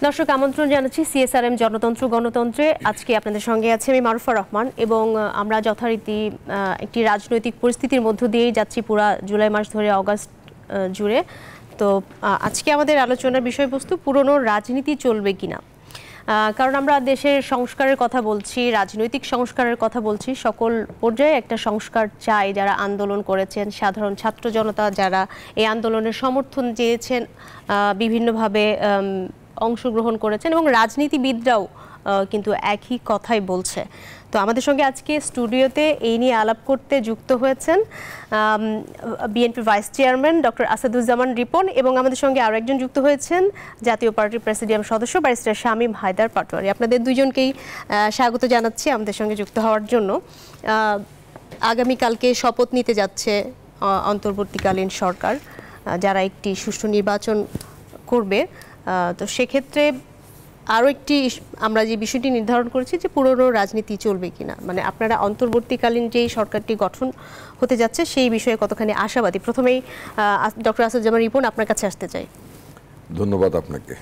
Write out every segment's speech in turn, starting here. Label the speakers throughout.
Speaker 1: দর্শক আমন্ত্রণ জানাচ্ছি সিএসআরএম জনতন্ত্র গণতন্ত্রে। আজকে আপনাদের সঙ্গে আছে আমি মারুফা রহমান এবং আমরা যথারীতি একটি রাজনৈতিক পরিস্থিতির মধ্য দিয়েই যাচ্ছি পুরা জুলাই মাস ধরে অগাস্ট জুড়ে। তো আজকে আমাদের আলোচনার বিষয়বস্তু পুরনো রাজনীতি চলবে কিনা, কারণ আমরা দেশের সংস্কারের কথা বলছি, রাজনৈতিক সংস্কারের কথা বলছি। সকল পর্যায়ে একটা সংস্কার চাই। যারা আন্দোলন করেছেন, সাধারণ ছাত্র জনতা যারা এই আন্দোলনের সমর্থন চেয়েছেন, বিভিন্নভাবে অংশগ্রহণ করেছেন এবং রাজনীতিবিদরাও কিন্তু একই কথাই বলছে। তো আমাদের সঙ্গে আজকে স্টুডিওতে এই নিয়ে আলাপ করতে যুক্ত হয়েছেন BNP vice chairman doctor Asaduzzaman Ripon এবং আমাদের সঙ্গে আরও একজন যুক্ত হয়েছেন জাতীয় পার্টির প্রেসিডিয়াম সদস্য ব্যারিস্টার শামীম হায়দার পাটোয়ারি। আপনাদের দুইজনকেই স্বাগত জানাচ্ছি আমাদের সঙ্গে যুক্ত হওয়ার জন্য। আগামীকালকে শপথ নিতে যাচ্ছে অন্তর্বর্তীকালীন সরকার, যারা একটি সুষ্ঠু নির্বাচন করবে। তো সেক্ষেত্রে আরও একটি আমরা যে বিষয়টি নির্ধারণ করেছি যে পুরনো রাজনীতি চলবে কিনা, মানে আপনারা অন্তর্বর্তীকালীন যেই সরকারটি গঠন হতে যাচ্ছে সেই বিষয়ে কতখানি আশাবাদী। প্রথমেই ডক্টর আসাদুজ্জামান রিপন আপনার কাছে আসতে চাই।
Speaker 2: ধন্যবাদ আপনাকে।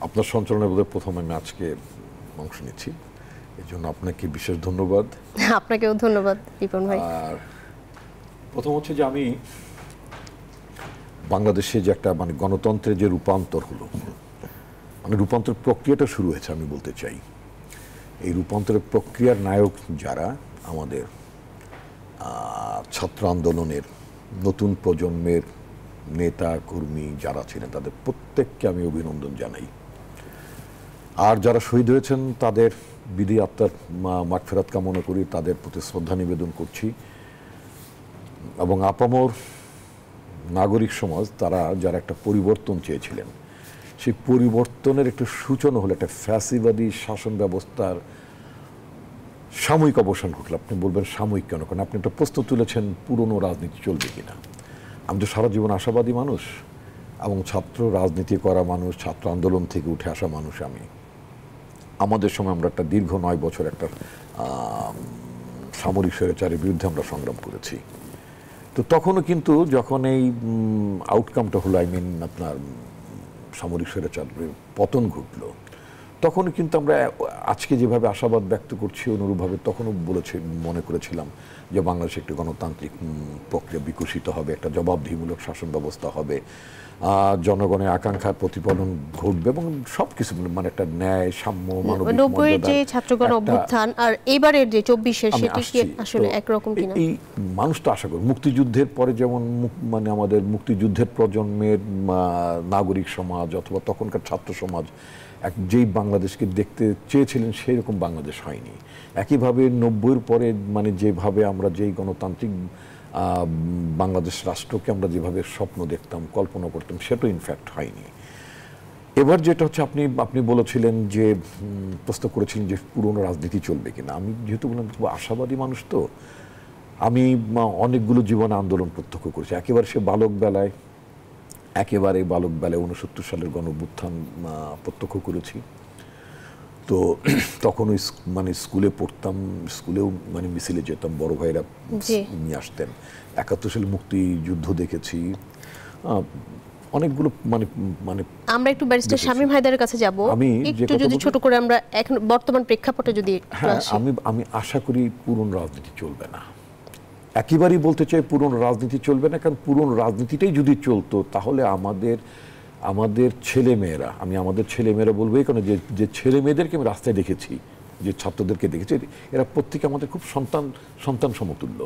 Speaker 2: আপনার সঞ্চালনের বোধহয় প্রথম আমি আজকে অংশ নিচ্ছি, এই জন্য আপনাকে বিশেষ ধন্যবাদ।
Speaker 1: আপনাকেও ধন্যবাদ রিপন ভাই।
Speaker 2: আর প্রথম হচ্ছে যে আমি বাংলাদেশে যে একটা মানে গণতন্ত্রের যে রূপান্তর হলো, মানে রূপান্তর প্রক্রিয়াটা শুরু হয়েছে, আমি বলতে চাই এই রূপান্তরের প্রক্রিয়ার নায়ক যারা আমাদের ছাত্র আন্দোলনের নতুন প্রজন্মের নেতা কর্মী যারা ছিলেন, তাদের প্রত্যেককে আমি অভিনন্দন জানাই। আর যারা শহীদ হয়েছেন তাদের বিধি আত্মার মাগফিরাত কামনা করি, তাদের প্রতি শ্রদ্ধা নিবেদন করছি। এবং আপামর নাগরিক সমাজ তারা যারা একটা পরিবর্তন চেয়েছিলেন, সেই পরিবর্তনের একটা সূচনা হলো একটা ফ্যাসিবাদী শাসন ব্যবস্থার সাময়িক অবসান ঘটলো। আপনি বলবেন সাময়িক কেন? কারণ আপনি একটা প্রশ্ন তুলেছেন পুরনো রাজনীতি চলবে কিনা। আমি তো সারা জীবন আশাবাদী মানুষ এবং ছাত্র রাজনীতি করা মানুষ, ছাত্র আন্দোলন থেকে উঠে আসা মানুষ। আমি আমাদের সময় আমরা একটা দীর্ঘ 9 বছর একটা সামরিক স্বৈরাচারের বিরুদ্ধে আমরা সংগ্রাম করেছি। তো তখনও কিন্তু যখন এই আউটকামটা হলো, আপনার সামরিক স্বৈরাচারের পতন ঘটলো, তখনও কিন্তু আমরা আজকে যেভাবে আশাবাদ ব্যক্ত করছি অনুরূপভাবে তখনও মনে করেছিলাম যে বাংলাদেশে একটি গণতান্ত্রিক প্রক্রিয়া বিকশিত হবে, একটা জবাবদিহিমূলক শাসন ব্যবস্থা হবে, জনগণের আকাঙ্ক্ষার প্রতিফলন ঘটবে এবং সবকিছু মানে একটা ন্যায় সাম্য মানবিক মর্যাদা।
Speaker 1: যে ছাত্রগণ অভ্যুত্থান আর এবারের যে 24-এর সেটি কি আসলে একরকম কিনা? এই
Speaker 2: মানুষ তো আশা করে মুক্তিযুদ্ধের পরে যেমন মানে আমাদের মুক্তিযুদ্ধের প্রজন্মের নাগরিক সমাজ অথবা তখনকার ছাত্র সমাজ যেই বাংলাদেশকে দেখতে চেয়েছিলেন সেই রকম বাংলাদেশ হয়নি। একইভাবে 90-এর পরে মানে যেভাবে আমরা যেই গণতান্ত্রিক বাংলাদেশ রাষ্ট্রকে আমরা যেভাবে স্বপ্ন দেখতাম, কল্পনা করতাম, সেটা ইনফ্যাক্ট হয়নি। এবার যেটা হচ্ছে আপনি বলেছিলেন যে প্রশ্ন করেছিলেন যে পুরনো রাজনীতি চলবে কিনা। আমি যেহেতু বললাম খুব আশাবাদী মানুষ, তো আমি অনেকগুলো জীবনে আন্দোলন প্রত্যক্ষ করেছি। একেবারে সে বালক বেলায় 69 সালের গণঅভ্যুত্থান প্রত্যক্ষ করেছি। তো তখন মানে স্কুলে পড়তাম, স্কুলেও মানে মিছিলে যেতাম, বড় ভাইরা নিয়ে আসতেন। 71 সালে মুক্তিযুদ্ধ দেখেছি, অনেকগুলো মানে মানে
Speaker 1: আমরা একটু ব্যারিস্টার শামীম হায়দারের কাছে যাব। আমি একটু যদি ছোট করে আমরা এখন বর্তমান প্রেক্ষাপটে যদি
Speaker 2: আমি আশা করি পুরনো রাজনীতি চলবে না। একেবারেই বলতে চাই পুরনো রাজনীতি চলবে না, কারণ পুরনো রাজনীতিটাই যদি চলতো তাহলে আমাদের ছেলেমেয়েরা, আমি আমাদের ছেলেমেয়েরা বলবো এই কারণে যে ছেলে মেয়েদেরকে আমি রাস্তায় দেখেছি, যে ছাত্রদেরকে দেখেছি, এরা প্রত্যেকে আমাদের খুব সন্তান সমতুল্য।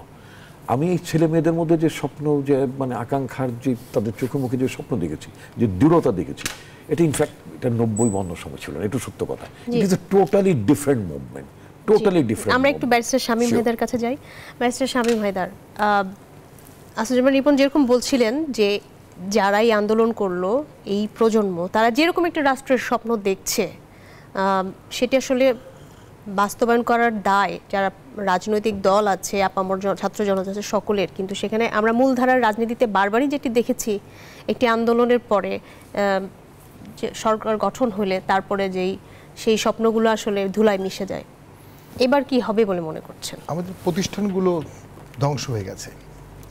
Speaker 2: আমি এই ছেলে মেয়েদের মধ্যে যে স্বপ্ন, যে মানে আকাঙ্ক্ষার যে তাদের চোখে মুখে যে স্বপ্ন দেখেছি, যে দৃঢ়তা দেখেছি, এটা ইনফ্যাক্ট এটা 90-52 সময় ছিল না, এটা সত্য কথা। It is a totally different movement, totally different.
Speaker 1: আমরা একটু ব্যারিস্টার শামীম হায়দার কাছে যাই। ব্যারিস্টার শামীম হায়দার, আসাদুজ্জামান রিপন যেরকম বলছিলেন যে যারাই আন্দোলন করলো এই প্রজন্ম, তারা যেরকম একটা রাষ্ট্রের স্বপ্ন দেখছে সেটি আসলে বাস্তবায়ন করার দায় যারা রাজনৈতিক দল আছে, আপামর ছাত্র জনতা আছে সকলের। কিন্তু সেখানে আমরা মূলধারার রাজনীতিতে বারবারই যেটি দেখেছি, একটি আন্দোলনের পরে যে সরকার গঠন হলে তারপরে সেই স্বপ্নগুলো আসলে ধুলায় মিশে যায়। এবার কি হবে বলে মনে করছেন?
Speaker 3: আমাদের প্রতিষ্ঠানগুলো ধ্বংস হয়ে গেছে।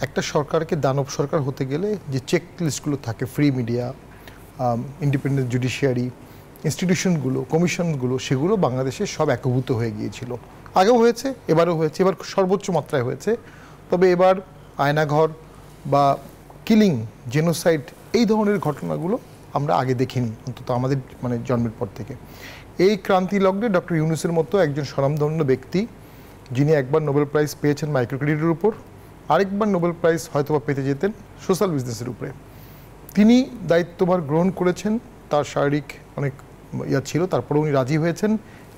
Speaker 3: একটা সরকারকে দানব সরকার হতে গেলে যে চেক লিস্টগুলো থাকে, ফ্রি মিডিয়া, ইন্ডিপেন্ডেন্ট জুডিশিয়ারি ইনস্টিটিউশনগুলো, কমিশনগুলো, সেগুলো বাংলাদেশে সব একভূত হয়ে গিয়েছিল। আগেও হয়েছে, এবারও হয়েছে, এবার সর্বোচ্চ মাত্রায় হয়েছে। তবে এবার আয়নাঘর বা কিলিং, জেনোসাইড, এই ধরনের ঘটনাগুলো আমরা আগে দেখিনি, অন্তত আমাদের মানে জন্মের পর থেকে। এই ক্রান্তি লগ্নে ডক্টর ইউনূসের মতো একজন স্বনামধন্য ব্যক্তি, যিনি একবার নোবেল প্রাইজ পেয়েছেন মাইক্রো ক্রেডিটের উপর, আরেকবার নোবেল প্রাইজ হয়তোবা পেতে যেতেন সোশ্যাল বিজনেসের উপরে, তিনি দায়িত্বভার গ্রহণ করেছেন। তার শারীরিক অনেক ছিল, তারপরে উনি রাজি হয়েছেন।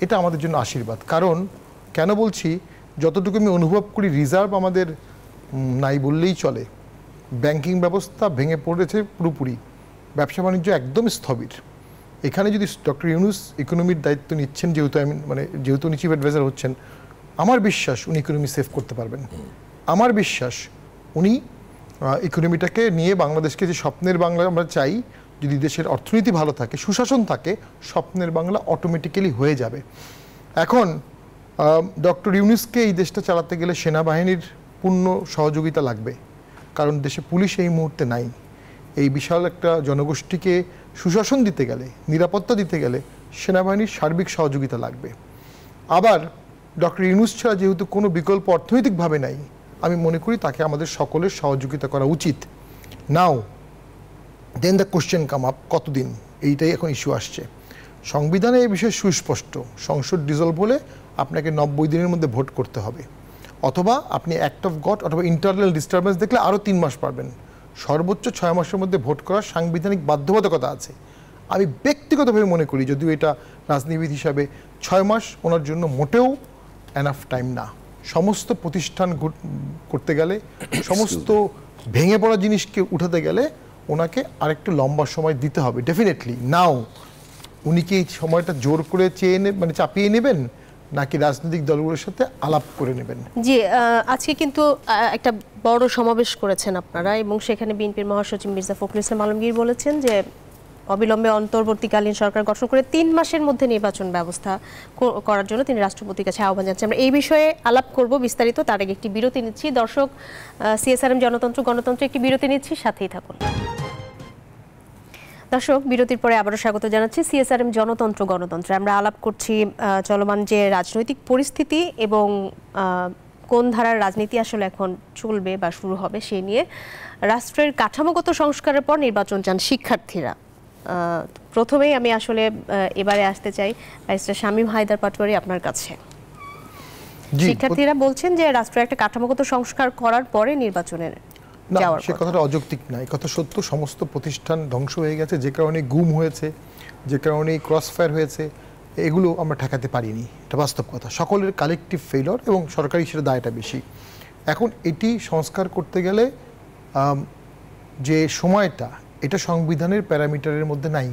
Speaker 3: এটা আমাদের জন্য আশীর্বাদ। কারণ কেন বলছি, যতটুকু আমি অনুভব করি রিজার্ভ আমাদের নাই বললেই চলে। ব্যাংকিং ব্যবস্থা ভেঙে পড়েছে পুরোপুরি, ব্যবসা বাণিজ্য একদম স্থবির। এখানে যদি ডক্টর ইউনূস ইকোনমির দায়িত্ব নিচ্ছেন, যেহেতু উনি চিফ অ্যাডভাইজার হচ্ছেন, আমার বিশ্বাস উনি ইকোনমি সেভ করতে পারবেন। আমার বিশ্বাস উনি ইকোনমিটাকে নিয়ে বাংলাদেশকে, যে স্বপ্নের বাংলা আমরা চাই, যদি দেশের অর্থনীতি ভালো থাকে, সুশাসন থাকে, স্বপ্নের বাংলা অটোমেটিক্যালি হয়ে যাবে। এখন ডক্টর ইউনূসকে এই দেশটা চালাতে গেলে সেনাবাহিনীর পূর্ণ সহযোগিতা লাগবে, কারণ দেশে পুলিশ এই মুহূর্তে নাই। এই বিশাল একটা জনগোষ্ঠীকে সুশাসন দিতে গেলে, নিরাপত্তা দিতে গেলে সেনাবাহিনীর সার্বিক সহযোগিতা লাগবে। আবার ডক্টর ইউনূস ছাড়া যেহেতু কোনো বিকল্প অর্থনৈতিকভাবে নাই, আমি মনে করি তাকে আমাদের সকলের সহযোগিতা করা উচিত। নাও দেন দ্য কোশ্চেন কাম আপ, কতদিন, এইটাই এখন ইস্যু আসছে। সংবিধানে এই বিষয়ে সুস্পষ্ট, সংসদ ডিসলভ হলে আপনাকে 90 দিনের মধ্যে ভোট করতে হবে, অথবা আপনি অ্যাক্ট অফ গড অথবা ইন্টারনাল ডিস্টারবেন্স দেখলে আরও 3 মাস পারবেন। সর্বোচ্চ 6 মাসের মধ্যে ভোট করার সাংবিধানিক বাধ্যবাধকতা আছে। আমি ব্যক্তিগতভাবে মনে করি, যদিও এটা রাজনীতিবিদ হিসাবে 6 মাস ওনার জন্য মোটেও এনাফ টাইম না। সমস্ত প্রতিষ্ঠান করতে গেলে, সমস্ত ভেঙে পড়া জিনিসকে উঠাতে গেলে ওনাকে আরেকটু লম্বা সময় দিতে হবে ডেফিনেটলি। নাও উনি কি এই সময়টা জোর করে মানে চাপিয়ে নেবেন, নাকি রাজনৈতিক দলগুলোর সাথে আলাপ করে নেবেন?
Speaker 1: জি, আজকে কিন্তু একটা বড় সমাবেশ করেছেন আপনারা, এবং সেখানে বিএনপির মহাসচিব মির্জা ফখরুল ইসলাম আলমগীর বলেছেন যে অবিলম্বে অন্তর্বর্তীকালীন সরকার গঠন করে 3 মাসের মধ্যে নির্বাচন ব্যবস্থা করার জন্য তিনি রাষ্ট্রপতির কাছে আহ্বান জানাচ্ছেন। আমরা এই বিষয়ে আলাপ করব বিস্তারিত, তার আগে একটি বিরতি নিচ্ছি। দর্শক, সিএসআরএম জনতন্ত্র গণতন্ত্র একটি বিরতি নিচ্ছি, সাথেই থাকুন। দর্শক, বিরতির পরে আবারও স্বাগত জানাচ্ছি সিএসআরএম জনতন্ত্র গণতন্ত্রে। আমরা আলাপ করছি চলমান যে রাজনৈতিক পরিস্থিতি এবং কোন ধারার রাজনীতি আসলে এখন চলবে বা শুরু হবে সেই নিয়ে। রাষ্ট্রের কাঠামোগত সংস্কারের পর নির্বাচন চান শিক্ষার্থীরা। প্রথমেই আমি আসলে এবারে আসতে চাই ব্যারিস্টার শামীম হায়দার পাটোয়ারি আপনার কাছে। শিক্ষার্থীরা বলছেন যে রাষ্ট্রের একটা কাঠামোগত সংস্কার করার পরে নির্বাচনের
Speaker 3: না, সে কথাটা অযৌক্তিক না, এই কথা সত্য। সমস্ত প্রতিষ্ঠান ধ্বংস হয়ে গেছে, যে কারণে গুম হয়েছে, যে কারণে ক্রস ফায়ার হয়েছে, এগুলো আমরা ঠেকাতে পারিনি, এটা বাস্তব কথা। সকলের কালেকটিভ ফেইলিওর, এবং সরকারি হিসেবে দায়টা বেশি। এখন এটি সংস্কার করতে গেলে যে সময়টা, এটা সংবিধানের প্যারামিটারের মধ্যে নাই।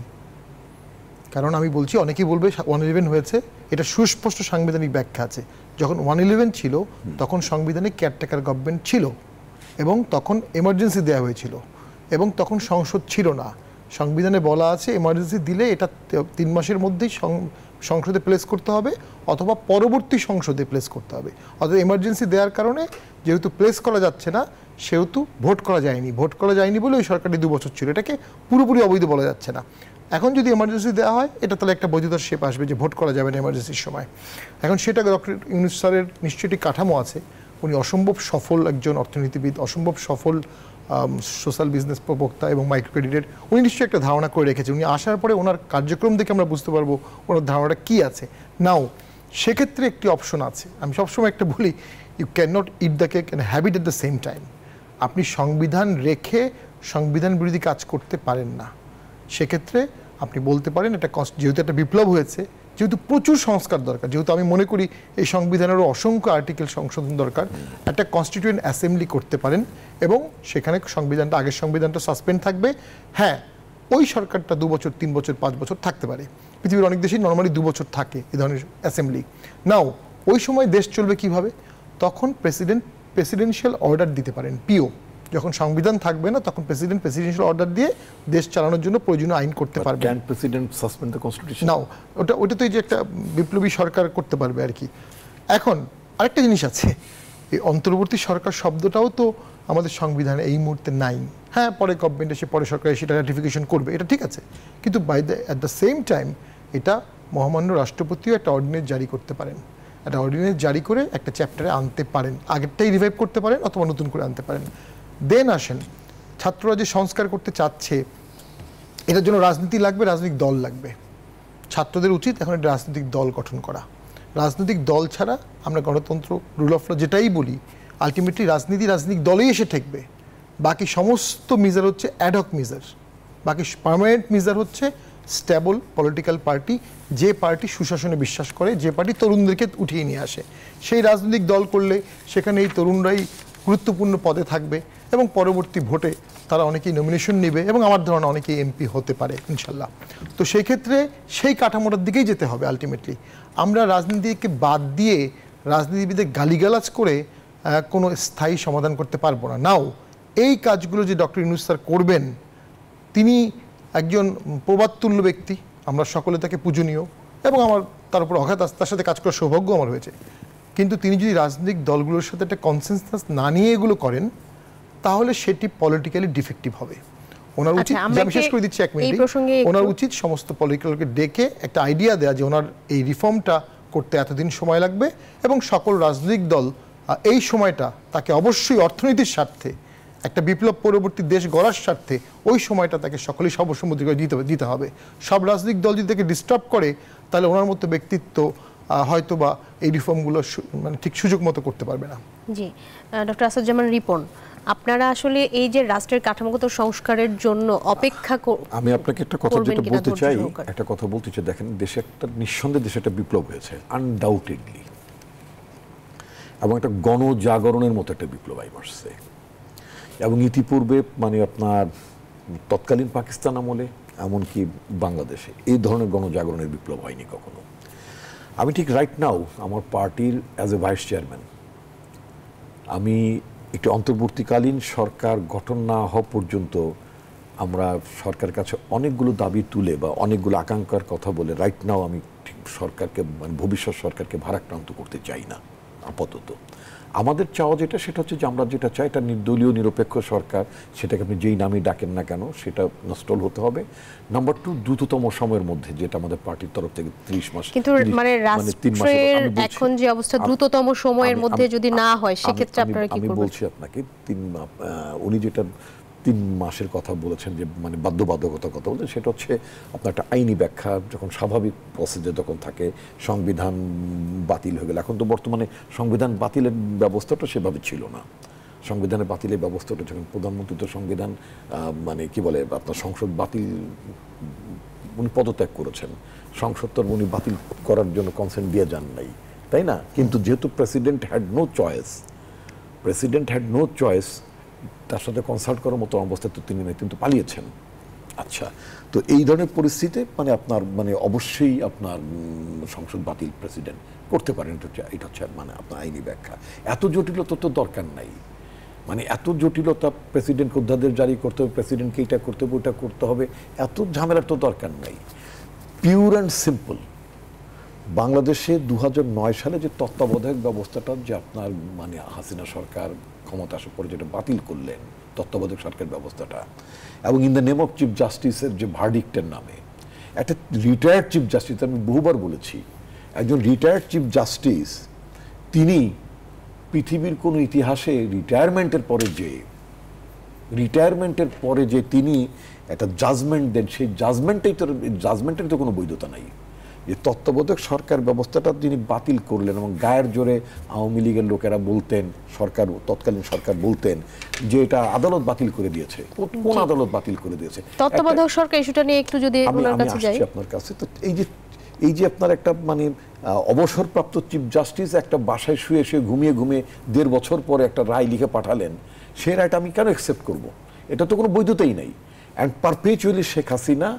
Speaker 3: কারণ আমি বলছি, অনেকেই বলবে 111 হয়েছে, এটা সুস্পষ্ট সাংবিধানিক ব্যাখ্যা আছে। যখন 111 ছিল তখন সংবিধানে কেয়ারটেকার গভর্নমেন্ট ছিল, এবং তখন এমার্জেন্সি দেওয়া হয়েছিল, এবং তখন সংসদ ছিল না। সংবিধানে বলা আছে এমার্জেন্সি দিলে এটা 3 মাসের মধ্যেই সংসদে প্লেস করতে হবে, অথবা পরবর্তী সংসদে প্লেস করতে হবে। অর্থাৎ এমার্জেন্সি দেওয়ার কারণে যেহেতু প্লেস করা যাচ্ছে না, সেহেতু ভোট করা যায়নি। ভোট করা যায়নি বলে ওই সরকারটি 2 বছর ছিল, এটাকে পুরোপুরি অবৈধ বলা যাচ্ছে না। এখন যদি এমার্জেন্সি দেওয়া হয়, এটা তাহলে একটা বৈধতার শেপ আসবে যে ভোট করা যাবে না এমার্জেন্সির সময়। এখন সেটা ডক্টর ইউনূস স্যারের নিশ্চয়ই একটি কাঠামো আছে। উনি অসম্ভব সফল একজন অর্থনীতিবিদ, অসম্ভব সফল সোশ্যাল বিজনেস প্রবক্তা এবং মাইক্রো ক্রেডিটের। উনি নিশ্চয়ই একটা ধারণা করে রেখেছেন। উনি আসার পরে ওনার কার্যক্রম দেখে আমরা বুঝতে পারবো ওনার ধারণাটা কী আছে। নাও সেক্ষেত্রে একটি অপশন আছে। আমি সবসময় একটা বলি, you cannot eat the cake and have it at the same time. আপনি সংবিধান রেখে সংবিধান বিরোধী কাজ করতে পারেন না। সেক্ষেত্রে আপনি বলতে পারেন এটা যেহেতু একটা বিপ্লব হয়েছে, যেহেতু প্রচুর সংস্কার দরকার, যেহেতু আমি মনে করি এই সংবিধানেরও অসংখ্য আর্টিকেল সংশোধন দরকার, একটা কনস্টিটিউয়েন্ট অ্যাসেম্বলি করতে পারেন, এবং সেখানে সংবিধানটা, আগের সংবিধানটা সাসপেন্ড থাকবে। হ্যাঁ, ওই সরকারটা 2 বছর, 3 বছর, 5 বছর থাকতে পারে। পৃথিবীর অনেক দেশেই নর্মালি 2 বছর থাকে এই ধরনের অ্যাসেম্বলি। নাও ওই সময় দেশ চলবে কিভাবে? তখন প্রেসিডেন্সিয়াল অর্ডার দিতে পারেন, পিও। যখন সংবিধান থাকবে না, তখন প্রেসিডেন্সিয়াল অর্ডার দিয়ে দেশ চালানোর জন্য প্রয়োজনীয় আইন করতে পারবে।
Speaker 2: Can president suspend the constitution? নাও,
Speaker 3: ওটা তো এই যে একটা বিপ্লবী সরকার করতে পারবে আর কি। এখন আরেকটা জিনিস আছে, এই অন্তর্বর্তী সরকার শব্দটাও তো আমাদের সংবিধানে এই মুহূর্তে নাই। হ্যাঁ পরে গভর্নমেন্ট এসে পরে সরকার সেটা রাটিফিকেশন করবে, এটা ঠিক আছে, কিন্তু অ্যাট দ্য সেম টাইম এটা মহামান্য রাষ্ট্রপতিও একটা অর্ডিন্যান্স জারি করতে পারেন, একটা অর্ডিন্যান্স জারি করে একটা চ্যাপ্টারে আনতে পারেন, আগেরটাই রিভাইভ করতে পারেন অথবা নতুন করে আনতে পারেন। দেন আসেন ছাত্ররা যে সংস্কার করতে চাচ্ছে এটার জন্য রাজনীতি লাগবে, রাজনৈতিক দল লাগবে। ছাত্রদের উচিত এখন একটা রাজনৈতিক দল গঠন করা। রাজনৈতিক দল ছাড়া আমরা গণতন্ত্র, রুল অফ ল যেটাই বলি, আলটিমেটলি রাজনৈতিক দলেই এসে ঠেকবে। বাকি সমস্ত মিজার হচ্ছে অ্যাডহক মিজার, বাকি পার্মানেন্ট মিজার হচ্ছে স্ট্যাবল পলিটিক্যাল পার্টি, যে পার্টি সুশাসনে বিশ্বাস করে, যে পার্টি তরুণদেরকে উঠিয়ে নিয়ে আসে। সেই রাজনৈতিক দল করলে সেখানে এই তরুণরাই গুরুত্বপূর্ণ পদে থাকবে এবং পরবর্তী ভোটে তারা অনেকেই নমিনেশন নেবে এবং আমার ধারণা অনেকেই এমপি হতে পারে ইনশাল্লাহ। তো সেই ক্ষেত্রে সেই কাঠামোটার দিকেই যেতে হবে আলটিমেটলি। আমরা রাজনীতিকে বাদ দিয়ে রাজনীতিবিদের গালিগালাজ করে কোনো স্থায়ী সমাধান করতে পারবো না। নাও এই কাজগুলো যে ডক্টর ইউনূস স্যার করবেন, তিনি একজন প্রবাদতুল্য ব্যক্তি, আমরা সকলে তাকে পূজনীয় এবং আমার তার উপর অঘাত তার সাথে কাজ করার সৌভাগ্য আমার হয়েছে, কিন্তু তিনি যদি রাজনৈতিক দলগুলোর সাথে একটা কনসেনসাস না নিয়ে এগুলো করেন তাহলে সেটি পলিটিক্যালি ডিফেক্টিভ হবে। ওনার উচিত, আমি শেষ করে দিচ্ছি 1 মিনিট, ওনার উচিত সমস্ত পলিটিক্যালকে ডেকে একটা আইডিয়া দেওয়া যে ওনার এই রিফর্মটা করতে এতদিন সময় লাগবে এবং সকল রাজনৈতিক দল এই সময়টা তাকে অবশ্যই অর্থনীতির স্বার্থে, একটা বিপ্লব পরবর্তী দেশ গড়ার স্বার্থে ওই সময়টা তাকে সকলেই সর্বসম্মতি করে দিতে হবে। সব রাজনৈতিক দল যদি তাকে ডিস্টার্ব করে তাহলে ওনার মতো ব্যক্তিত্ব হয়তো বা এই রিফর্মগুলো মানে ঠিক সুযোগ মতো করতে পারবে না।
Speaker 1: জি, ডক্টর আসাদুজ্জামান রিপন, আপনারা আসলে এই যে রাষ্ট্রের কাঠামোগত সংস্কারের জন্য অপেক্ষা
Speaker 2: আমি আপনাকে একটা কথা যেটা বলতে চাই, একটা কথা বলতে চাই, দেখেন দেশে একটা নিঃসন্দেহে দেশে একটা বিপ্লব হয়েছে আনডাউটেডলি, এবং একটা গণজাগরণের মতো একটা বিপ্লব আসছে। এবং ইতিপূর্বে মানে আপনার তৎকালীন পাকিস্তান আমলে এমনকি বাংলাদেশে এই ধরনের গণজাগরণের বিপ্লব হয়নি কখনো। আমি ঠিক রাইট নাও আমার পার্টির অ্যাজ এ ভাইস চেয়ারম্যান আমি একটি অন্তর্বর্তীকালীন সরকার গঠন না হওয়া পর্যন্ত আমরা সরকারের কাছে অনেকগুলো দাবি তুলে বা অনেকগুলো আকাঙ্ক্ষার কথা বলে রাইট নাও আমি ঠিক সরকারকে মানে ভবিষ্যৎ সরকারকে ভারাক্রান্ত করতে চাই না। আপাতত আমাদের চাওয়া যেটা সেটা হচ্ছে যে আমরা যেটা চাই এটা নির্দলীয় নিরপেক্ষ সরকার, সেটাকে আপনি যেই নামই ডাকেন না কেন সেটা ইনস্টল হতে হবে। নাম্বার 2, দ্রুততম সময়ের মধ্যে, যেটা আমাদের পার্টির তরফ থেকে 30 মাস,
Speaker 1: কিন্তু মানে রাষ্ট্রের এখন যে অবস্থা দ্রুততম সময়ের মধ্যে যদি না হয় সেক্ষেত্রে আপনারা কি করবেন? আমি
Speaker 2: বলছি আপনাকে উনি যেটা 3 মাসের কথা বলেছেন যে মানে বাধ্যবাধকতার কথা বলছেন, সেটা হচ্ছে আপনার একটা আইনি ব্যাখ্যা যখন স্বাভাবিক প্রসেসে যখন থাকে, সংবিধান বাতিল হয়ে গেল। এখন তো বর্তমানে সংবিধান বাতিলের ব্যবস্থাটা সেভাবে ছিল না। সংবিধানের বাতিলের ব্যবস্থাটা যখন প্রধানমন্ত্রী তো সংবিধান মানে কি বলে আপনার সংসদ বাতিল, উনি পদত্যাগ করেছেন, সংসদ তো উনি বাতিল করার জন্য কনসেন্ট দিয়ে যান নাই, তাই না? কিন্তু যেহেতু প্রেসিডেন্ট হ্যাড নো চয়েস, তার সাথে কনসাল্ট করার মতো অবস্থা তো তিনি কিন্তু পালিয়েছেন। আচ্ছা, তো এই ধরনের পরিস্থিতিতে মানে আপনার মানে অবশ্যই আপনার সংসদ বাতিল প্রেসিডেন্ট করতে পারেন, এটা হচ্ছে মানে আপনার আইনি ব্যাখ্যা। এত জটিলতা তো দরকার নাই, মানে এত জটিলতা প্রেসিডেন্টকে অধ্যাদেশ জারি করতে হবে, প্রেসিডেন্টকে এটা করতে হবে ওটা করতে হবে, এত ঝামেলার তো দরকার নাই। পিওর অ্যান্ড সিম্পল বাংলাদেশে 2009 সালে যে তত্ত্বাবধায়ক ব্যবস্থাটা যে আপনার মানে হাসিনা সরকার ক্ষমতা আসার পরে যেটা বাতিল করলেন তত্ত্বাবধায়ক সরকার ব্যবস্থাটা, এবং in the name of chief জাস্টিসের যে ভার্ডিক্টের নামে একটা রিটায়ার্ড চিফ জাস্টিস, আমি বহুবার বলেছি, একজন রিটায়ার্ড চিফ জাস্টিস তিনি পৃথিবীর কোনো ইতিহাসে রিটায়ারমেন্টের পরে যে তিনি একটা জাজমেন্ট দেন, সেই জাজমেন্টের তো কোনো বৈধতা নাই। যে তত্ত্বাবধায়ক সরকার ব্যবস্থাটা তিনি বাতিল করলেন এবং গায়ের জোরে আওয়ামী লীগের লোকেরা বলতেন, তৎকালীন সরকার বলতেন যে এটা আদালত বাতিল করে দিয়েছে। কোন আদালত বাতিল করে দিয়েছে?
Speaker 1: তত্ত্বাবধায়ক সরকার ইস্যুটা নিয়ে একটু যদি ওনার কাছে যাই,
Speaker 2: আপনার কাছে তো এই যে আপনার একটা মানে অবসরপ্রাপ্ত চিফ জাস্টিস একটা বাসায় শুয়ে ঘুমিয়ে 1.5 বছর পরে একটা রায় লিখে পাঠালেন, সেই রায়টা আমি কেন অ্যাকসেপ্ট করব? এটা তো কোনো বৈধতাই নাই। অ্যান্ড পারপেচুয়ালি শেখ হাসিনা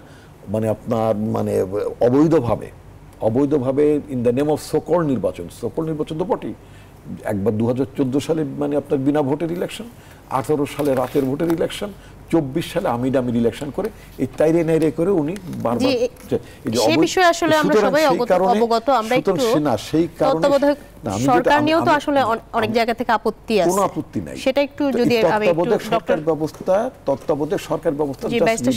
Speaker 2: মানে আপনার মানে অবৈধভাবে ইন দ্য নেম অফ সকল নির্বাচন তো বটেই, একবার 2014 সালে মানে আপনার বিনা ভোটের ইলেকশন, 18 সালে রাতের ভোটের ইলেকশন, 24 সালে আমিড ইলেকশন করে এই তাইরে নাইরে করে উনি বারবার
Speaker 1: সেই বিষয়ে আসলে আমরা সবাই অবগত। আমরা একটু
Speaker 2: সেই কারণে
Speaker 1: সরকার নিয়েও তো আসলে অনেক জায়গা থেকে আপত্তি আছে,
Speaker 2: কোনো আপত্তি নাই,
Speaker 1: সেটা একটু যদি আমি একটু
Speaker 2: তত্ত্বাবধায়ক সরকার ব্যবস্থা
Speaker 1: ব্যারিস্টার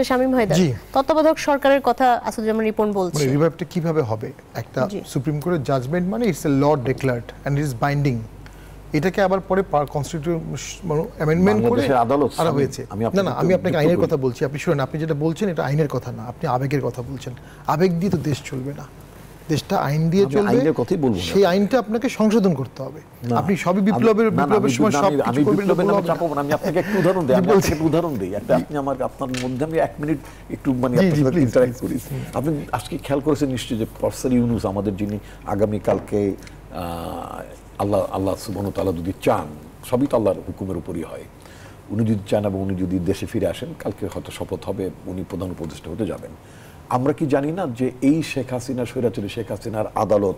Speaker 1: শামীম হায়দার তত্ত্বাবধায়ক সরকারের কথা আসাদুজ্জামান রিপন বলছে,
Speaker 3: রিভাইভটা কিভাবে হবে? একটা সুপ্রিম কোর্টের জাজমেন্ট মানে it's a law declared and it is binding. এটাকে আবার পরে কনস্টিটিউশন অ্যামেন্ডমেন্ট করে আদালত আর হয়েছে। না আমি আপনাকে আইনের কথা বলছি, আপনি শুনুন, আপনি যেটা বলছেন এটা আইনের কথা না, আপনি আবেগের কথা বলছেন। আবেগ দিয়ে তো দেশ চলবে না, দেশটা আইন দিয়ে চলবে, সেই আইনটা আপনাকে সংশোধন করতে হবে। আপনি সবই বিপ্লবের সময় সব কিছু করবেন না।
Speaker 2: আমি আপনাকে একটু উদাহরণ দেই, আপনি আপনার মধ্যে আমি 1 মিনিট একটু মানে আপনার সাথে ইন্টারঅ্যাক্ট করি। আপনি আজকে খেয়াল করেছেন নিশ্চয়ই যে প্রফেসর ইউনূস আমাদের, যিনি আগামী কালকে আল্লাহ সুবহানাহু ওয়া তাআলা যদি চান, সবই তো আল্লাহর হুকুমের উপরই হয়, উনি যদি চান এবং উনি যদি দেশে ফিরে আসেন, কালকে হয়তো শপথ হবে, উনি প্রধান উপদেষ্টা হতে যাবেন। আমরা কি জানি না যে এই শেখ হাসিনা, স্বৈরাচারী শেখ হাসিনার আদালত,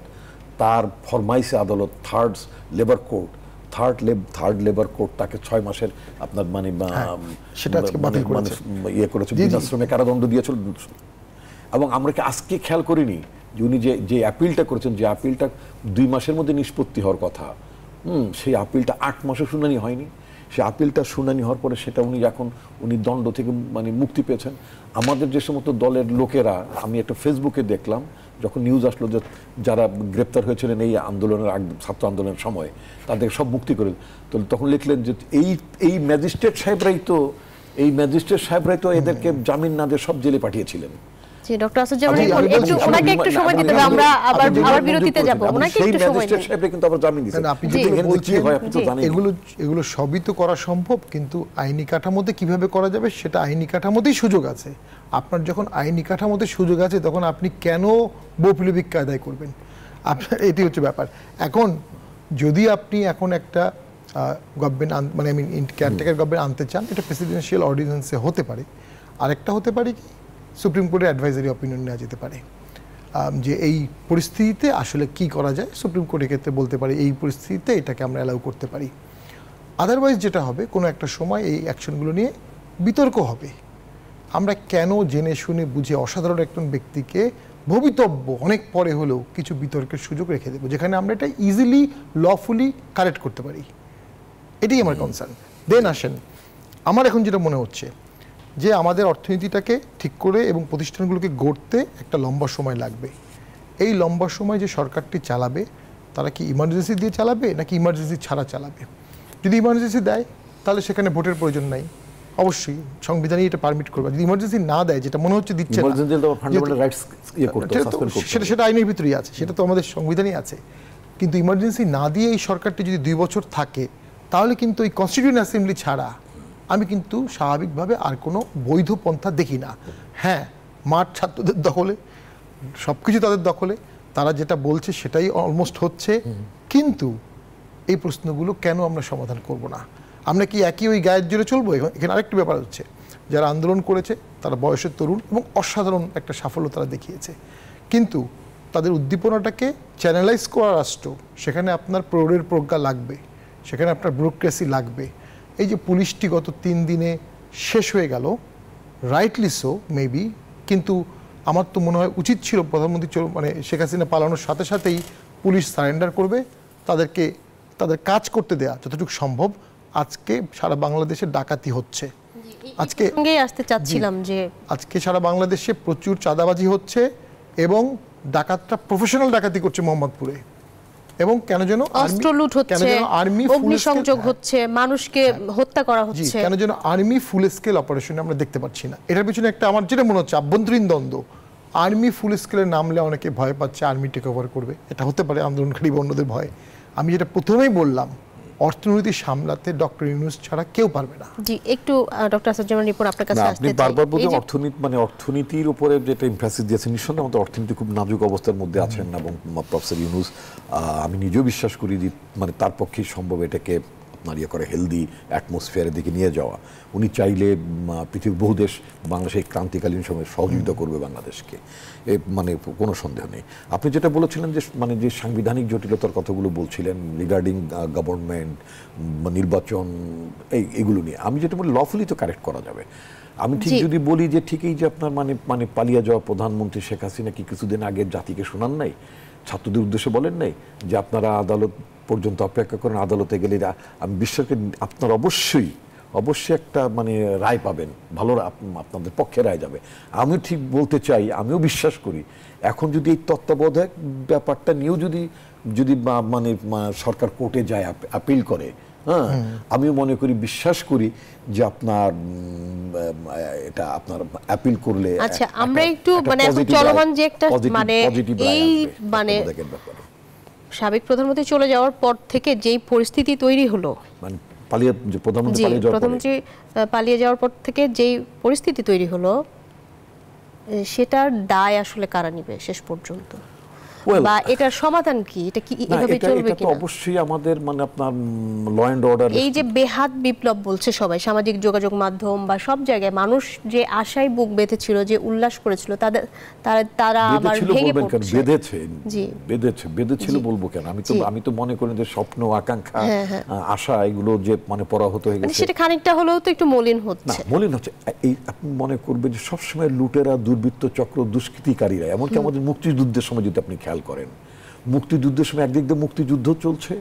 Speaker 2: তার ফরমাইশে আদালত, থার্ড লেবার কোর্ট তাকে 6 মাসের আপনার মানে ইয়ে করেছে, বিনাশ্রমে কারাদণ্ড দিয়েছিল। এবং আমরা কি আজকে খেয়াল করিনি যে উনি যে অ্যাপিলটা করেছেন, যে অ্যাপিলটা 2 মাসের মধ্যে নিষ্পত্তি হওয়ার কথা, সেই আপিলটা 8 মাসে শুনানি হয়নি। সেই আপিলটা শুনানি হওয়ার পরে সেটা উনি দণ্ড থেকে মানে মুক্তি পেয়েছেন। আমাদের যে সমস্ত দলের লোকেরা, আমি একটা ফেসবুকে দেখলাম যখন নিউজ আসলো যে যারা গ্রেপ্তার হয়েছিলেন এই আন্দোলনের ছাত্র আন্দোলনের সময়, তাদের সব মুক্তি করে, তো তখন লিখলেন যে এই ম্যাজিস্ট্রেট সাহেবরাই তো এদেরকে জামিন না দিয়ে সব জেলে পাঠিয়েছিলেন।
Speaker 1: জি ডক্টর আসাদুজ্জামান রিপন, একটু ওনাকে একটু সময় দিতে হবে, আমরা আবার বিরতিতে যাব, ওনাকে একটু সময় দিন।
Speaker 2: সাহেবরা কিন্তু আবার জামিন দিয়েছেন।
Speaker 3: আপনি যেটা বলছেন এগুলো সবই তো করা সম্ভব, কিন্তু আইনি কাঠামোতে কিভাবে করা যাবে সেটা আইনি কাঠামোতেই সুযোগ আছে। আপনার যখন আইনি কাঠামোতে সুযোগ আছে তখন আপনি কেন বৈপ্লবিক কায়দায় করবেন? আপনার এটি হচ্ছে ব্যাপার। এখন যদি আপনি এখন একটা গভর্নমেন্ট মানে কেয়ারটেকার গভর্নমেন্ট আনতে চান, এটা প্রেসিডেন্সিয়াল অর্ডিন্যান্সে হতে পারে। আরেকটা হতে পারে কি, সুপ্রিম কোর্টের অ্যাডভাইজারি অপিনিয়ন নেওয়া যেতে পারে যে এই পরিস্থিতিতে আসলে কি করা যায়। সুপ্রিম কোর্টের ক্ষেত্রে বলতে পারে এই পরিস্থিতিতে এটাকে আমরা অ্যালাউ করতে পারি। আদারওয়াইজ যেটা হবে, কোনো একটা সময় এই অ্যাকশনগুলো নিয়ে বিতর্ক হবে। আমরা কেন জেনে শুনে বুঝে অসাধারণ একজন ব্যক্তিকে ভবিতব্য অনেক পরে হলেও কিছু বিতর্কের সুযোগ রেখে দেবো, যেখানে আমরা এটা ইজিলি লফুলি কারেক্ট করতে পারি। এটাই আমার কনসার্ন। দেন আসেন, আমার এখন যেটা মনে হচ্ছে যে আমাদের অর্থনীতিটাকে ঠিক করে এবং প্রতিষ্ঠানগুলোকে গড়তে একটা লম্বা সময় লাগবে। এই লম্বা সময় যে সরকারটি চালাবে, তারা কি ইমার্জেন্সি দিয়ে চালাবে নাকি ইমার্জেন্সি ছাড়া চালাবে? যদি ইমার্জেন্সি দেয় তাহলে সেখানে ভোটের প্রয়োজন নাই, অবশ্যই সংবিধানই এটা পারমিট করবে। যদি ইমার্জেন্সি না দেয়, যেটা মনে হচ্ছে দিচ্ছে না, সেটা আইনের ভিতরেই আছে, সেটা তো আমাদের সংবিধানই আছে। কিন্তু ইমার্জেন্সি না দিয়ে এই সরকারটি যদি 2 বছর থাকে, তাহলে কিন্তু এই কনস্টিটিউয়েন্ট অ্যাসেম্বলি ছাড়া আমি কিন্তু স্বাভাবিকভাবে আর কোনো বৈধ পন্থা দেখি না। হ্যাঁ, মাঠ ছাত্রদের দখলে, সব কিছু তাদের দখলে, তারা যেটা বলছে সেটাই অলমোস্ট হচ্ছে। কিন্তু এই প্রশ্নগুলো কেন আমরা সমাধান করব না? আমরা কি একই ওই গায়ের জোরে চলবো? এখানে আরেকটি ব্যাপার হচ্ছে, যারা আন্দোলন করেছে তারা বয়সের তরুণ এবং অসাধারণ একটা সাফল্য তারা দেখিয়েছে, কিন্তু তাদের উদ্দীপনাটাকে চ্যানেলাইজ করা রাষ্ট্র, সেখানে আপনার প্রৌঢ়ের প্রজ্ঞা লাগবে, সেখানে আপনার ব্যুরোক্রেসি লাগবে। এই যে পুলিশটি গত 3 দিনে শেষ হয়ে গেল, রাইটলি সো মেবি, কিন্তু আমার তো মনে হয় উচিত ছিল প্রধানমন্ত্রী মানে শেখ হাসিনা পালানোর সাথে সাথেই পুলিশ সারেন্ডার করবে, তাদেরকে তাদের কাজ করতে দেয়া যতটুকু সম্ভব। আজকে সারা বাংলাদেশে ডাকাতি হচ্ছে, আজকে সারা বাংলাদেশে প্রচুর চাঁদাবাজি হচ্ছে এবং ডাকাতরা প্রফেশনাল ডাকাতি করছে মোহাম্মদপুরে, এবং কেন যেন
Speaker 1: অস্ত্র লুট হচ্ছে, অগ্নিসংযোগ হচ্ছে, মানুষকে হত্যা করা হচ্ছে,
Speaker 3: কেন যেন আর্মি ফুল স্কেল অপারেশন আমরা দেখতে পাচ্ছি না। এটার পিছনে একটা আমার যেটা মনে হচ্ছে আভ্যন্তরীণ দ্বন্দ্ব। আর্মি ফুল স্কেলে নামলে অনেকে ভয় পাচ্ছে আর্মি টেক ওভার করবে, এটা হতে পারে আন্দোলনকারী অন্যদের ভয়। আমি যেটা প্রথমেই বললাম, অর্থনীতি সামলাতে ডক্টর ইউনূস ছাড়া কেউ পারবে না।
Speaker 1: জি, একটু ডক্টর আসাদুজ্জামান রিপন আপনার কাছে আসতে চাই।
Speaker 2: বারবার বলছেন অর্থনীতি, মানে অর্থনীতির উপরে যেটা এমফাসিস দিয়েছেন, নিঃসন্দেহে আমাদের অর্থনীতি খুব নাজুক অবস্থার মধ্যে আছেন এবং প্রফেসর ইউনূস, আমি নিজেও বিশ্বাস করি যে মানে তার পক্ষেই সম্ভব এটাকে আপনার ইয়ে করে হেলদি অ্যাটমসফিয়ারের দিকে নিয়ে যাওয়া। উনি চাইলে পৃথিবীর বহু দেশ বাংলাদেশে ক্রান্তিকালীন সময়ে সহযোগিতা করবে বাংলাদেশকে, মানে কোনো সন্দেহ নেই। আপনি যেটা বলেছিলেন যে মানে যে সাংবিধানিক জটিলতার কথাগুলো বলছিলেন রিগার্ডিং গভর্নমেন্ট, নির্বাচন, এইগুলো নিয়ে আমি যেটা বলি লফুলি তো কারেক্ট করা যাবে। আমি ঠিক যদি বলি যে ঠিকই যে আপনার মানে পালিয়ে যাওয়া প্রধানমন্ত্রী শেখ হাসিনা কি কিছুদিন আগে জাতিকে শোনান নাই, ছাত্রদের উদ্দেশ্যে বলেন নাই যে আপনারা আদালত পর্যন্ত অপেক্ষা করেন, আদালতে গেলে আমি বিশ্বাস করি আপনারা অবশ্যই একটা মানে রায় পাবেন, ভালো আপনাদের পক্ষে রায় যাবে। আমিও ঠিক বলতে চাই, আমিও বিশ্বাস করি এখন যদি এই তত্ত্বাবধায়ক ব্যাপারটা নিয়েও যদি মানে সরকার কোর্টে যায়, আপিল করে, হ্যাঁ, আমিও মনে করি বিশ্বাস করি যে আপনার এটা আপনার অ্যাপিল করলে
Speaker 1: আচ্ছা আমরা একটু মানে এখন চলমান যে একটা মানে এই মানে সাবেক প্রধানমন্ত্রী চলে যাওয়ার পর থেকে যেই পরিস্থিতি তৈরি হলো, মানে প্রধানমন্ত্রী পালিয়ে যাওয়ার পর থেকে যেই পরিস্থিতি তৈরি হলো, সেটার দায় আসলে কারা নিবে শেষ পর্যন্ত, বা এটার সমাধান কি? এটা কি এভাবে চলবে কি?
Speaker 2: অবশ্যই আমাদের মানে আপনার ল এন্ড অর্ডার,
Speaker 1: এই যে বেহাত বিপ্লব বলছে সবাই, সামাজিক যোগাযোগ মাধ্যম বা সব জায়গায় মানুষ যে আশায় বুক বেঁধেছিল, যে উল্লাস করেছিল, তারা আবার ভেঙে পড়ছে।
Speaker 2: বেঁধেছিল বলবো কেন, আমি তো মনে করি যে স্বপ্ন, আকাঙ্ক্ষা, আশা এগুলো যে মানে পরাহত হয়ে গেছে,
Speaker 1: সেটা খানিকটা হলেও তো একটু মলিন হচ্ছে।
Speaker 2: এই আপনি মনে করবেন যে সবসময় লুটেরা, দুর্বৃত্ত চক্র, দুষ্কৃতিকারীরা, এমনকি আমাদের মুক্তিযুদ্ধের সময় যদি আপনি খেয়াল করেন, মুক্তিযুদ্ধের সময় একদিক দিয়ে মুক্তিযুদ্ধ চলছে,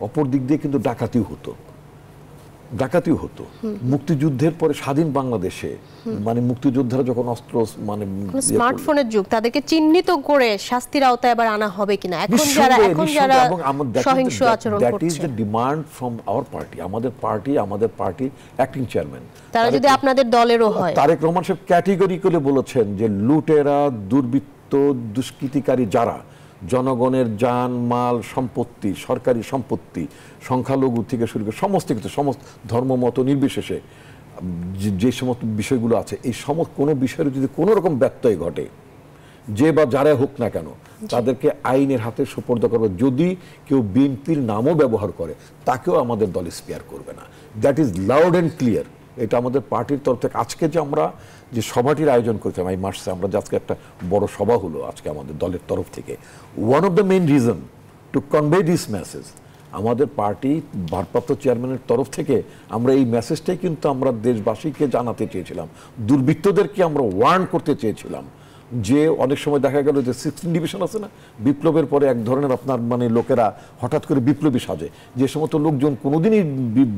Speaker 2: অপর দিক দিয়ে কিন্তু ডাকাতিও হতো। মুক্তিযুদ্ধের পরে স্বাধীন বাংলাদেশে মানে মুক্তিযোদ্ধারা যখন অস্ত্র মানে
Speaker 1: স্মার্টফোনের যুগ, তাদেরকে চিহ্নিত করে শাস্তির আওতায় আবার আনা হবে কিনা, এখন যারা সহিংস আচরণ করছে,
Speaker 2: that is the demand from our party. আমাদের পার্টি অ্যাক্টিং চেয়ারম্যান
Speaker 1: তারা যদি আপনাদের দলেরও হয়,
Speaker 2: তারেক রহমান সাহেব ক্যাটেগরিক্যালি বলেছেন যে লুটেরা, দুর্বৃত্ত, দুষ্কৃতিকারী যারা জনগণের জান মাল সম্পত্তি, সরকারি সম্পত্তি, সংখ্যালঘু থেকে শুরু করে সমস্ত কিছু, সমস্ত ধর্ম মত নির্বিশেষে যে সমস্ত বিষয়গুলো আছে, এই সমস্ত কোনো বিষয়ের যদি কোনো রকম ব্যত্যয় ঘটে, যে বা যারা হোক না কেন, তাদেরকে আইনের হাতে সুপর্দ করবে। যদি কেউ বিএনপির নামও ব্যবহার করে, তাকেও আমাদের দল স্পেয়ার করবে না। That is loud and clear. এটা আমাদের পার্টির তরফ থেকে আজকে যে আমরা যে সভাটির আয়োজন করেছিলাম এই মাসে, আমরা আজকে একটা বড় সভা হলো আজকে আমাদের দলের তরফ থেকে, one of the main reason to convey this message, আমাদের পার্টি ভারপ্রাপ্ত চেয়ারম্যানের তরফ থেকে আমরা এই মেসেজটাই কিন্তু আমরা দেশবাসীকে জানাতে চেয়েছিলাম, দুর্বৃত্তদেরকে আমরা ওয়ার্ন করতে চেয়েছিলাম যে অনেক সময় দেখা গেল যে 16 ডিভিশন আছে না, বিপ্লবের পরে এক ধরনের আপনার মানে লোকেরা হঠাৎ করে বিপ্লবী সাজে, যে সমস্ত লোকজন কোনোদিনই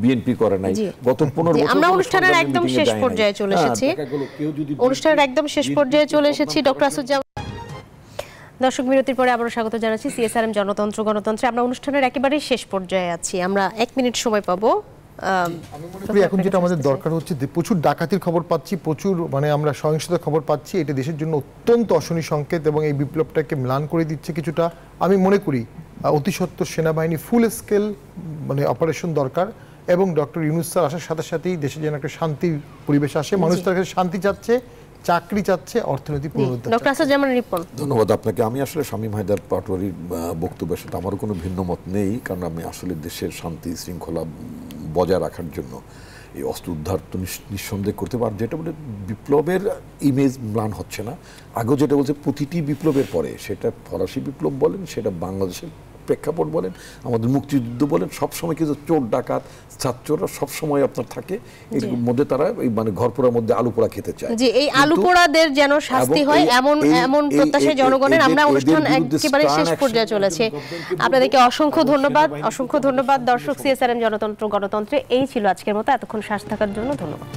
Speaker 2: বিএনপি করে নাই। গত 15 বছর
Speaker 1: আমরা অনুষ্ঠানের একদম শেষ পর্যায়ে চলে এসেছি, ডক্টর আসাদুজ্জামান। দর্শক বিরতির পরে আবারও স্বাগত জানাচ্ছি সিএসআরএম জনতন্ত্র গণতন্ত্রে। আমরা অনুষ্ঠানের একেবারে শেষ পর্যায়ে আছি, আমরা 1 মিনিট সময় পাবো।
Speaker 3: আমি মনে করি এখন যেটা আমাদের দরকার হচ্ছে, প্রচুর ডাকাতির খবর পাচ্ছি, প্রচুর মানে আমরা সহিংসতার খবর পাচ্ছি, এটা দেশের জন্য অত্যন্ত অশনি সংকেত এবং এই বিপ্লবটাকে ম্লান করে দিচ্ছে কিছুটা। আমি মনে করি অতি সত্বর সেনাবাহিনী ফুল স্কেল মানে অপারেশন দরকার, এবং ডক্টর ইউনূস স্যার আসার সাথে সাথেই দেশে যেন একটা শান্তির পরিবেশ আসে, মানুষ তার কাছে শান্তি চাচ্ছে, চাকরি চাচ্ছে, অর্থনৈতিক পুনরুদ্ধার।
Speaker 1: ডক্টর আসাদুজ্জামান রিপন।
Speaker 2: ধন্যবাদ আপনাকে। আমি আসলে শামীম হায়দার পাটোয়ারির বক্তব্যের সাথে আমারও কোনো ভিন্ন মত নেই, কারণ আমি আসলে দেশের শান্তি শৃঙ্খলা বজায় রাখার জন্য এই অস্ত্র উদ্ধার তো নিঃসন্দেহ করতে পার। যেটা বলে বিপ্লবের ইমেজ ম্লান হচ্ছে না, আগেও যেটা বলছে প্রতিটি বিপ্লবের পরে, সেটা ফরাসি বিপ্লব বলেন, সেটা বাংলাদেশের প্রেক্ষাপট বলেন, আমাদের মুক্তিযুদ্ধ বলেন, সবসময় কিন্তু চোর ডাকাত ছাত্ররা সবসময় আপনার থাকে, এর মধ্যে তারা এই মানে ঘরপোড়ার মধ্যে আলু পোড়া খেতে চায়,
Speaker 1: যে এই আলু পোড়াদের যেন শাস্তি হয় এমন প্রত্যাশায় জনগণের। আমরা অনুষ্ঠান একেবারে শেষ পর্যায়ে চলেছে, আপনাদেরকে অসংখ্য ধন্যবাদ। দর্শক, সিএসআরএম জনতন্ত্র গণতন্ত্রে এই ছিল আজকের মতো। এতক্ষণ সাথে থাকার জন্য ধন্যবাদ।